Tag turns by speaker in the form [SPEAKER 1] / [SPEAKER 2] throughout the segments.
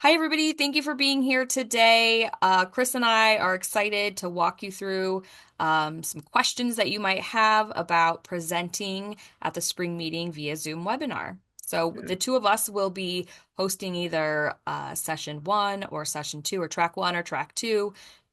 [SPEAKER 1] Hi, everybody. Thank you for being here today. Chris and I are excited to walk you through some questions that you might have about presenting at the spring meeting via Zoom webinar. So the two of us will be hosting either session one or session two, or track one or track two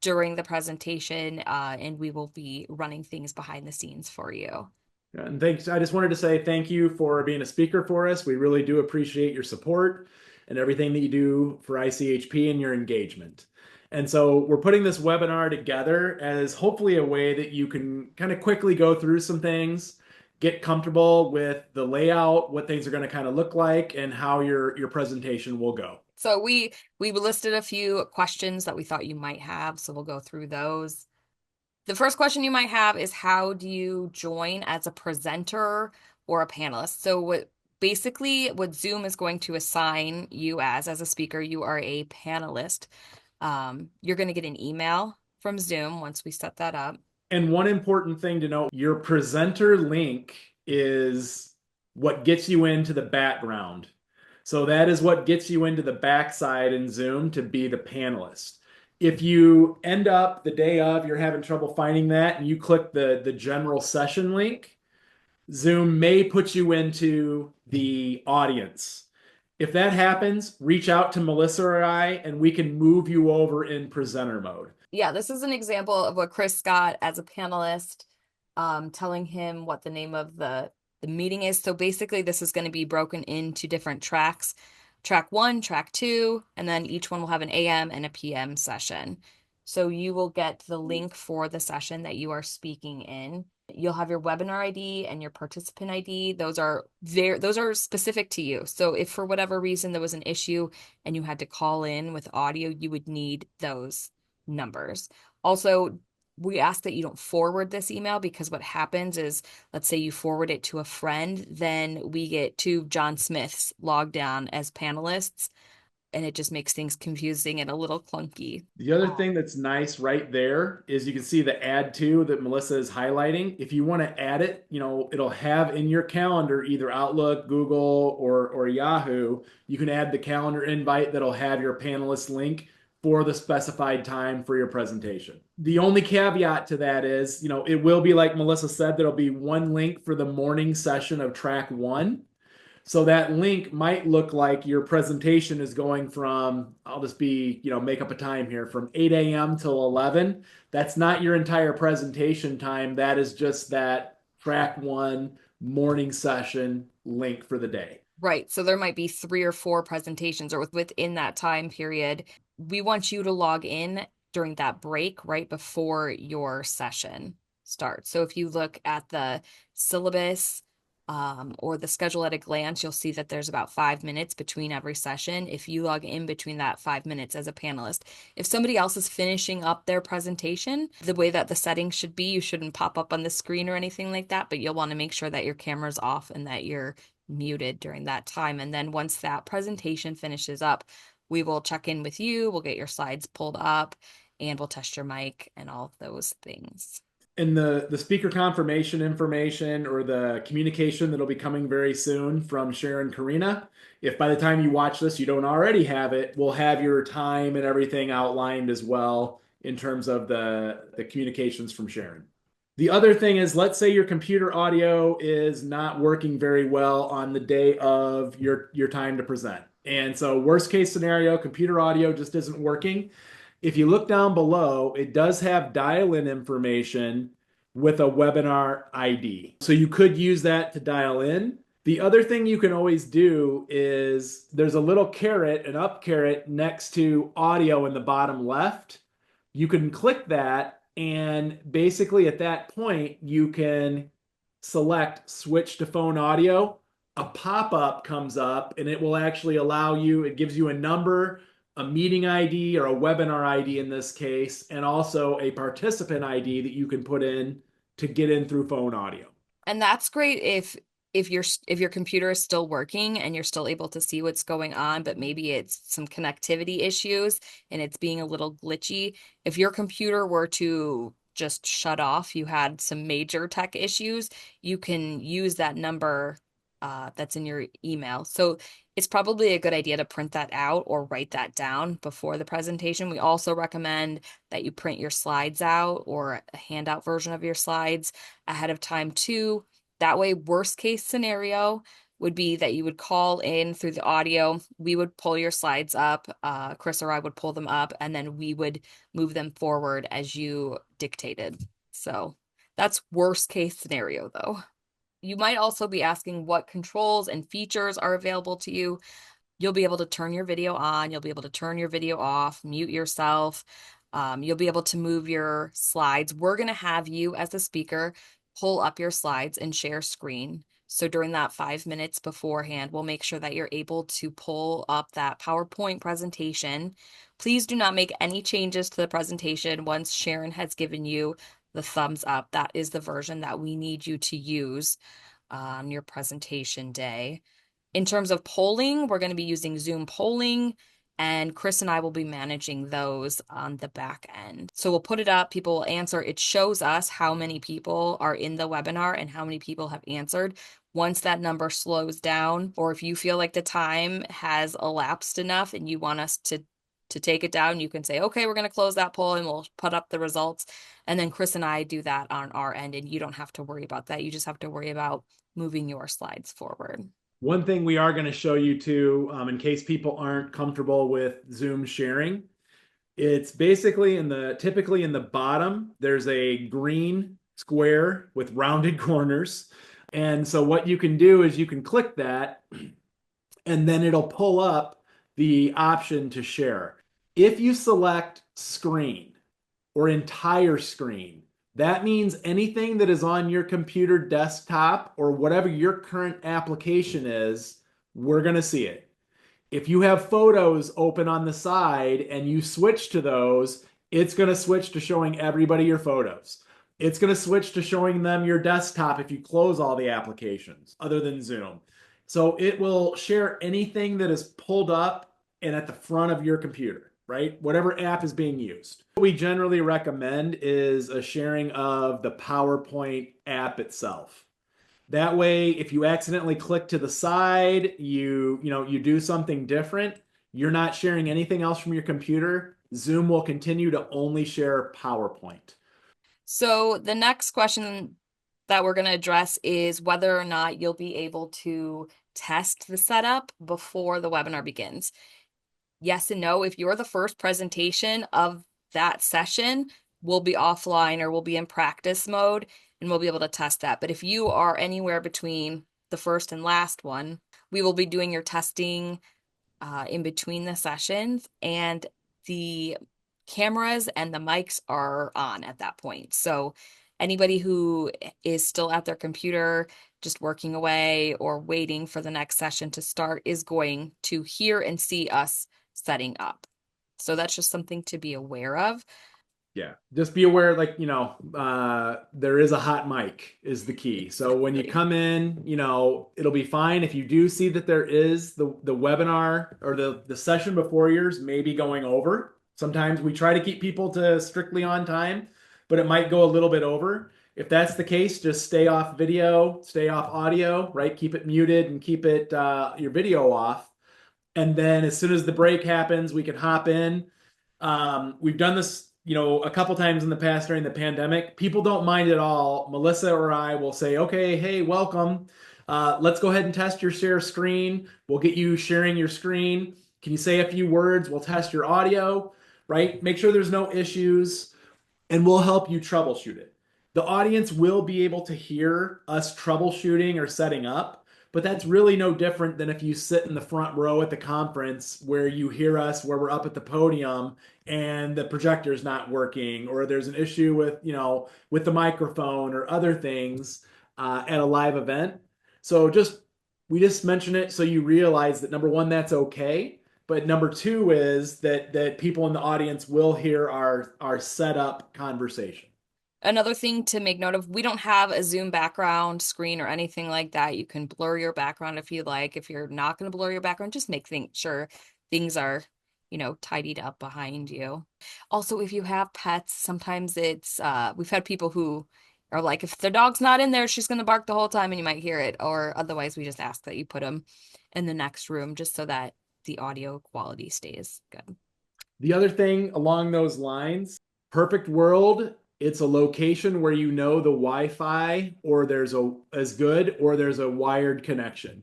[SPEAKER 1] during the presentation, and we will be running things behind the scenes for you.
[SPEAKER 2] And thanks. I just wanted to say thank you for being a speaker for us. We really do appreciate your support and everything that you do for ICHP and your engagement. And so we're putting this webinar together as hopefully a way that you can kind of quickly go through some things, get comfortable with the layout, what things are going to kind of look like, and how your presentation will go.
[SPEAKER 1] So we listed a few questions that we thought you might have, so we'll go through those. The first question you might have is, how do you join as a presenter or a panelist? So what Zoom is going to assign you as a speaker, you are a panelist. You're going to get an email from Zoom once we set that up.
[SPEAKER 2] And one important thing to note, your presenter link is what gets you into the background. So that is what gets you into the backside in Zoom to be the panelist. If you end up the day of, you're having trouble finding that, and you click the general session link, Zoom may put you into the audience. If that happens, reach out to Melissa or I, and we can move you over in presenter mode.
[SPEAKER 1] Yeah, this is an example of what Chris got as a panelist, telling him what the name of the meeting is. So basically, this is going to be broken into different tracks, track one, track two, and then each one will have an AM and a PM session. So you will get the link for the session that you are speaking in. You'll have your webinar ID and your participant ID. Those are specific to you. So if for whatever reason there was an issue and you had to call in with audio, you would need those numbers. Also, we ask that you don't forward this email, because what happens is, let's say you forward it to a friend, then we get two John Smiths logged on as panelists, and it just makes things confusing and a little clunky.
[SPEAKER 2] The other thing that's nice right there is you can see the add to that Melissa is highlighting. If you want to add it, it'll have in your calendar either Outlook, Google, or Yahoo. You can add the calendar invite that'll have your panelist link for the specified time for your presentation. The only caveat to that is, it will be like Melissa said, there'll be one link for the morning session of track one. So that link might look like your presentation is going from, I'll just be, make up a time here, from 8 a.m. till 11. That's not your entire presentation time. That is just that track one morning session link for the day.
[SPEAKER 1] Right. So there might be three or four presentations or within that time period. We want you to log in during that break right before your session starts. So if you look at the syllabus, or the schedule at a glance, you'll see that there's about 5 minutes between every session. If you log in between that 5 minutes as a panelist, if somebody else is finishing up their presentation, the way that the settings should be, you shouldn't pop up on the screen or anything like that, but you'll want to make sure that your camera's off and that you're muted during that time. And then once that presentation finishes up, we will check in with you, we'll get your slides pulled up, and we'll test your mic and all of those things.
[SPEAKER 2] And the speaker confirmation information or the communication that'll be coming very soon from Sharon Karina, if by the time you watch this you don't already have it, we'll have your time and everything outlined as well in terms of the communications from Sharon. The other thing is, let's say your computer audio is not working very well on the day of your time to present. And so worst case scenario, computer audio just isn't working. If you look down below, it does have dial-in information with a webinar ID. So you could use that to dial in. The other thing you can always do is there's a little caret, an up caret next to audio in the bottom left. You can click that, and basically at that point, you can select switch to phone audio. A pop-up comes up and it will actually allow you, it gives you a number, a meeting ID or a webinar ID in this case, and also a participant ID that you can put in to get in through phone audio.
[SPEAKER 1] And that's great if your computer is still working and you're still able to see what's going on, but maybe it's some connectivity issues and it's being a little glitchy. If your computer were to just shut off, you had some major tech issues, you can use that number that's in your email. So it's probably a good idea to print that out or write that down before the presentation. We also recommend that you print your slides out or a handout version of your slides ahead of time too. That way, worst case scenario would be that you would call in through the audio. We would pull your slides up. Chris or I would pull them up, and then we would move them forward as you dictated. So that's worst case scenario, though. You might also be asking what controls and features are available to you. You'll be able to turn your video on, you'll be able to turn your video off, mute yourself. You'll be able to move your slides. We're going to have you as a speaker pull up your slides and share screen. So during that 5 minutes beforehand, we'll make sure that you're able to pull up that PowerPoint presentation. Please do not make any changes to the presentation once Sharon has given you the thumbs up. That is the version that we need you to use on your presentation day. In terms of polling, we're going to be using Zoom polling, and Chris and I will be managing those on the back end. So we'll put it up, people will answer. It shows us how many people are in the webinar and how many people have answered. Once that number slows down, or if you feel like the time has elapsed enough and you want us to take it down, you can say, okay, we're going to close that poll and we'll put up the results. And then Chris and I do that on our end, and you don't have to worry about that. You just have to worry about moving your slides forward.
[SPEAKER 2] One thing we are going to show you too, in case people aren't comfortable with Zoom sharing, it's basically typically in the bottom, there's a green square with rounded corners. And so what you can do is you can click that and then it'll pull up the option to share. If you select screen or entire screen, that means anything that is on your computer desktop or whatever your current application is, we're going to see it. If you have photos open on the side and you switch to those, it's going to switch to showing everybody your photos. It's going to switch to showing them your desktop if you close all the applications other than Zoom. So it will share anything that is pulled up and at the front of your computer, right? Whatever app is being used. What we generally recommend is a sharing of the PowerPoint app itself. That way, if you accidentally click to the side, you do something different, you're not sharing anything else from your computer. Zoom will continue to only share PowerPoint.
[SPEAKER 1] So the next question that we're going to address is whether or not you'll be able to test the setup before the webinar begins. Yes and no. If you're the first presentation of that session, we'll be offline or we'll be in practice mode and we'll be able to test that. But if you are anywhere between the first and last one, we will be doing your testing in between the sessions, and the cameras and the mics are on at that point. So anybody who is still at their computer, just working away or waiting for the next session to start, is going to hear and see us setting up. So that's just something to be aware of.
[SPEAKER 2] Yeah, just be aware, like, there is a hot mic is the key. So when you
[SPEAKER 1] Exactly.
[SPEAKER 2] come in, it'll be fine. If you do see that there is the webinar or the session before yours may be going over. Sometimes we try to keep people to strictly on time, but it might go a little bit over. If that's the case, just stay off video, stay off audio, right? Keep it muted and keep it your video off. And then as soon as the break happens, we can hop in. We've done this, a couple times in the past during the pandemic. People don't mind at all. Melissa or I will say, okay, hey, welcome. Let's go ahead and test your share screen. We'll get you sharing your screen. Can you say a few words? We'll test your audio, right? Make sure there's no issues, and we'll help you troubleshoot it. The audience will be able to hear us troubleshooting or setting up, but that's really no different than if you sit in the front row at the conference where you hear us, where we're up at the podium and the projector's not working, or there's an issue with the microphone or other things at a live event. So we just mention it so you realize that number one, that's okay. But number two is that people in the audience will hear our setup conversation.
[SPEAKER 1] Another thing to make note of, we don't have a Zoom background screen or anything like that. You can blur your background if you like. If you're not going to blur your background, just make sure things are, tidied up behind you. Also, if you have pets, sometimes we've had people who Or like if the dog's not in there, she's going to bark the whole time and you might hear it. Or otherwise, we just ask that you put them in the next room just so that the audio quality stays good.
[SPEAKER 2] The other thing along those lines, perfect world, it's a location where you know the Wi-Fi or there's a as good or there's a wired connection.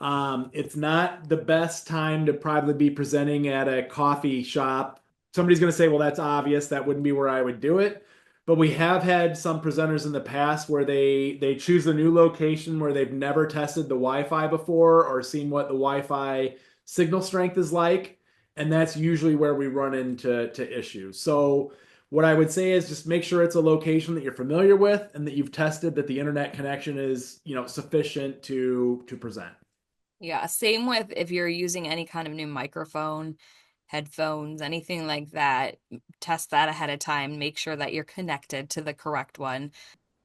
[SPEAKER 2] It's not the best time to probably be presenting at a coffee shop. Somebody's going to say, well, that's obvious. That wouldn't be where I would do it. But we have had some presenters in the past where they choose a new location where they've never tested the Wi-Fi before or seen what the Wi-Fi signal strength is like, and that's usually where we run into issues. So what I would say is just make sure it's a location that you're familiar with and that you've tested that the internet connection is, sufficient to present.
[SPEAKER 1] Yeah, same with if you're using any kind of new microphone, headphones, anything like that, test that ahead of time. Make sure that you're connected to the correct one.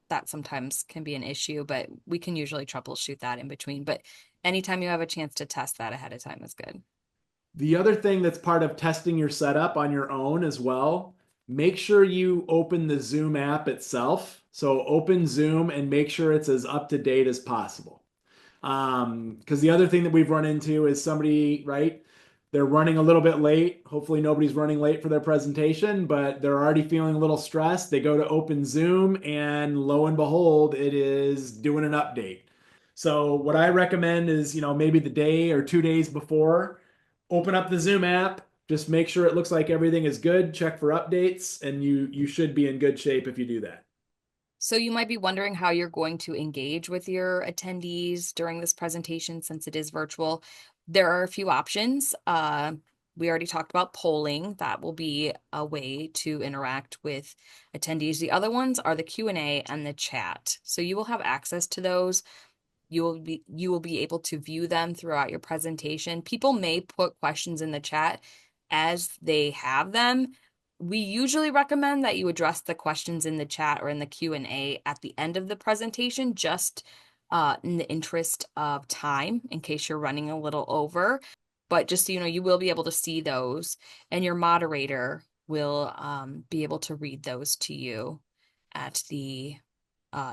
[SPEAKER 1] That sometimes can be an issue, but we can usually troubleshoot that in between. But anytime you have a chance to test that ahead of time is good.
[SPEAKER 2] The other thing that's part of testing your setup on your own as well, make sure you open the Zoom app itself. So open Zoom and make sure it's as up to date as possible. Because the other thing that we've run into is somebody, right? They're running a little bit late. Hopefully, nobody's running late for their presentation, but they're already feeling a little stressed. They go to open Zoom, and lo and behold, it is doing an update. So, what I recommend is, maybe the day or 2 days before, open up the Zoom app, just make sure it looks like everything is good, check for updates, and you should be in good shape if you do that.
[SPEAKER 1] So you might be wondering how you're going to engage with your attendees during this presentation since it is virtual. There are a few options. We already talked about polling. That will be a way to interact with attendees. The other ones are the Q&A and the chat. So you will have access to those. You will be able to view them throughout your presentation. People may put questions in the chat as they have them. We usually recommend that you address the questions in the chat or in the Q&A at the end of the presentation, just in the interest of time, in case you're running a little over. But just so you know, you will be able to see those, and your moderator will be able to read those to you at the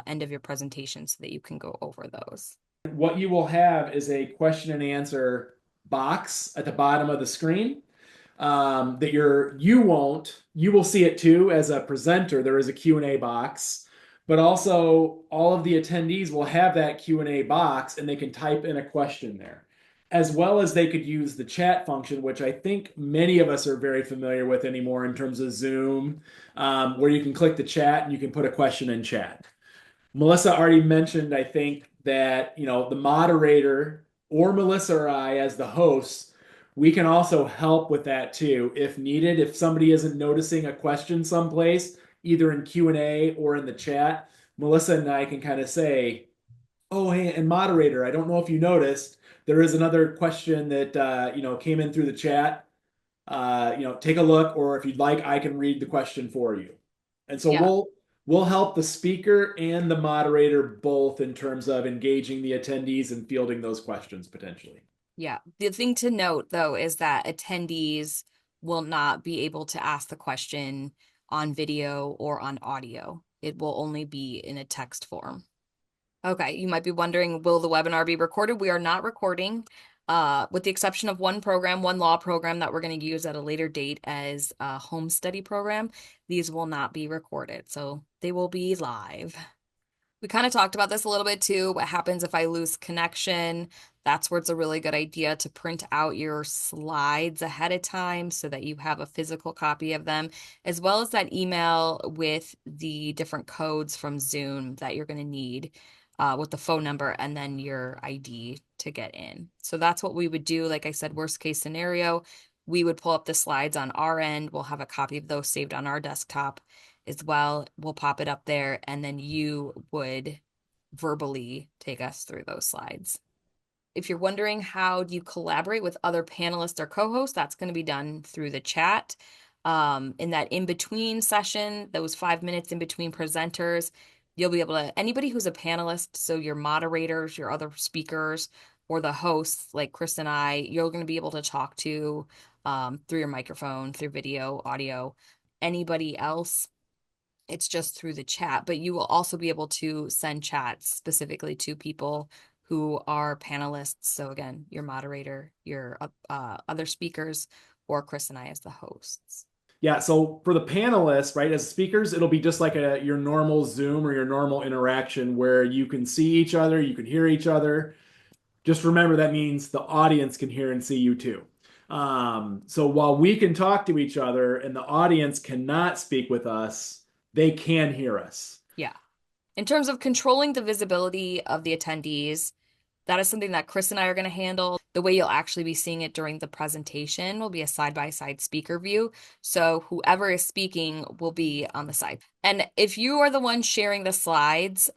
[SPEAKER 1] end of your presentation so that you can go over those.
[SPEAKER 2] What you will have is a question and answer box at the bottom of the screen that you will see it too as a presenter. There is a Q&A box, but also all of the attendees will have that Q&A box and they can type in a question there, as well as they could use the chat function, which I think many of us are very familiar with anymore in terms of Zoom, where you can click the chat and you can put a question in chat. Melissa already mentioned, I think, that the moderator or Melissa or I, as the hosts, we can also help with that too, if needed. If somebody isn't noticing a question someplace, either in Q&A or in the chat, Melissa and I can kind of say, "Oh, hey, and moderator, I don't know if you noticed, there is another question that came in through the chat. Take a look, or if you'd like, I can read the question for you." And so
[SPEAKER 1] Yeah.
[SPEAKER 2] we'll help the speaker and the moderator both in terms of engaging the attendees and fielding those questions potentially.
[SPEAKER 1] Yeah. The thing to note, though, is that attendees will not be able to ask the question on video or on audio. It will only be in a text form. Okay, you might be wondering, will the webinar be recorded? We are not recording, with the exception of one program, one law program that we're going to use at a later date as a home study program. These will not be recorded, so they will be live. We kind of talked about this a little bit too. What happens if I lose connection? That's where it's a really good idea to print out your slides ahead of time so that you have a physical copy of them, as well as that email with the different codes from Zoom that you're going to need, with the phone number and then your ID to get in. So that's what we would do. Like I said, worst case scenario, we would pull up the slides on our end. We'll have a copy of those saved on our desktop as well. We'll pop it up there, and then you would verbally take us through those slides. If you're wondering how do you collaborate with other panelists or co-hosts, that's going to be done through the chat. In that in-between session, those 5 minutes in between presenters, you'll be able to, anybody who's a panelist, so your moderators, your other speakers, or the hosts like Chris and I, you're going to be able to talk to through your microphone, through video, audio. Anybody else, It's just through the chat, but you will also be able to send chats specifically to people who are panelists. So again, your moderator, your other speakers, or Chris and I as the hosts.
[SPEAKER 2] Yeah, so for the panelists, right, as speakers, it'll be just like your normal Zoom or your normal interaction where you can see each other, you can hear each other. Just remember that means the audience can hear and see you too. So while we can talk to each other and the audience cannot speak with us, they can hear us.
[SPEAKER 1] Yeah. In terms of controlling the visibility of the attendees, that is something that Chris and I are going to handle. The way you'll actually be seeing it during the presentation will be a side-by-side speaker view. So whoever is speaking will be on the side. And if you are the one sharing the slides,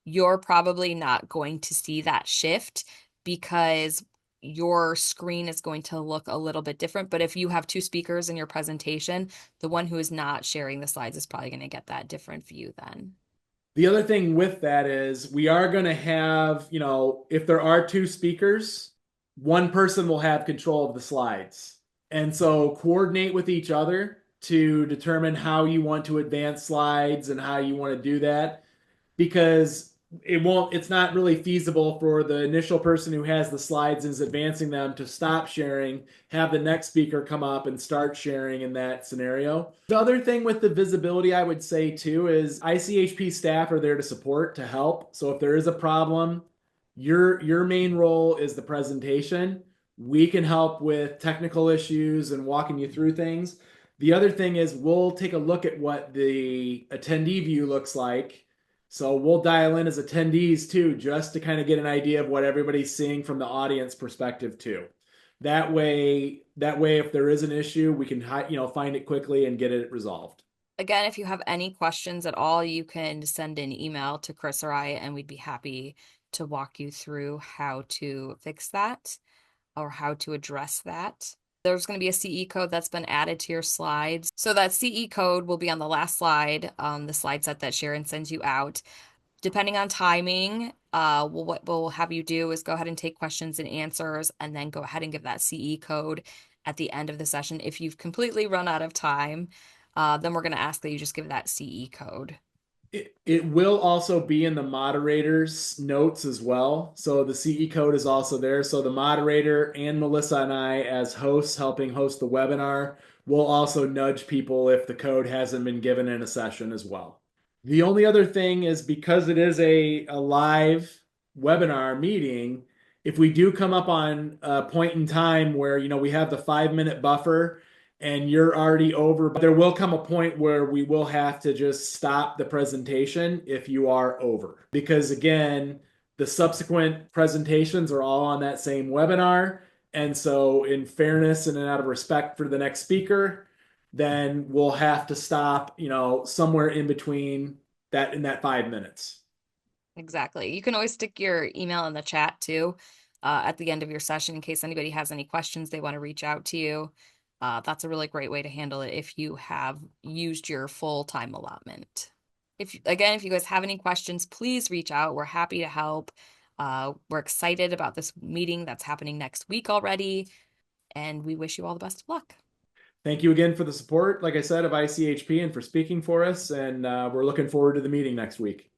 [SPEAKER 1] you're probably not going to see that shift because your screen is going to look a little bit different. But if you have two speakers in your presentation, the one who is not sharing the slides is probably going to get that different view then.
[SPEAKER 2] The other thing with that is we are going to have, if there are two speakers, one person will have control of the slides. And so coordinate with each other to determine how you want to advance slides and how you want to do that because it's not really feasible for the initial person who has the slides and is advancing them to stop sharing, have the next speaker come up and start sharing in that scenario. The other thing with the visibility I would say too is ICHP staff are there to support, to help. So if there is a problem, your main role is the presentation. We can help with technical issues and walking you through things. The other thing is we'll take a look at what the attendee view looks like, so we'll dial in as attendees too, just to kind of get an idea of what everybody's seeing from the audience perspective too. That way, if there is an issue, we can find it quickly and get it resolved.
[SPEAKER 1] Again, if you have any questions at all, you can send an email to Chris or I, and we'd be happy to walk you through how to fix that or how to address that. There's going to be a CE code that's been added to your slides. So that CE code will be on the last slide, the slide set that Sharon sends you out. Depending on timing, what we'll have you do is go ahead and take questions and answers, and then go ahead and give that CE code at the end of the session. If you've completely run out of time, then we're going to ask that you just give that CE code.
[SPEAKER 2] It will also be in the moderator's notes as well. So the CE code is also there. So the moderator and Melissa and I, as hosts helping host the webinar, will also nudge people if the code hasn't been given in a session as well. The only other thing is because it is a live webinar meeting, if we do come up on a point in time where, we have the 5-minute buffer and you're already over, but there will come a point where we will have to just stop the presentation if you are over. Because again, the subsequent presentations are all on that same webinar. And so in fairness and out of respect for the next speaker, then we'll have to stop, somewhere in between that in that 5 minutes.
[SPEAKER 1] Exactly. You can always stick your email in the chat too, at the end of your session in case anybody has any questions they want to reach out to you. That's a really great way to handle it if you have used your full time allotment. If you guys have any questions, please reach out. We're happy to help. We're excited about this meeting that's happening next week already, and we wish you all the best of luck.
[SPEAKER 2] Thank you again for the support, like I said, of ICHP and for speaking for us. And we're looking forward to the meeting next week.